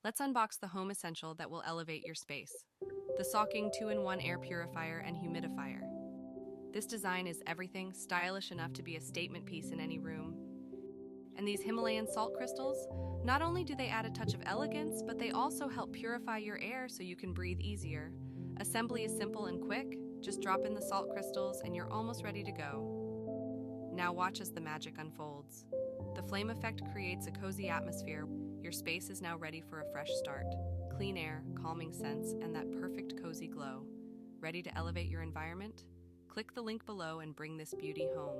Let's unbox the home essential that will elevate your space. The Socking 2-in-1 air purifier and humidifier. This design is everything stylish enough to be a statement piece in any room. And these Himalayan salt crystals, not only do they add a touch of elegance, but they also help purify your air so you can breathe easier. Assembly is simple and quick. Just drop in the salt crystals and you're almost ready to go. Now watch as the magic unfolds. The flame effect creates a cozy atmosphere. Your space is now ready for a fresh start. Clean air, calming scents, and that perfect cozy glow. Ready to elevate your environment? Click the link below and bring this beauty home.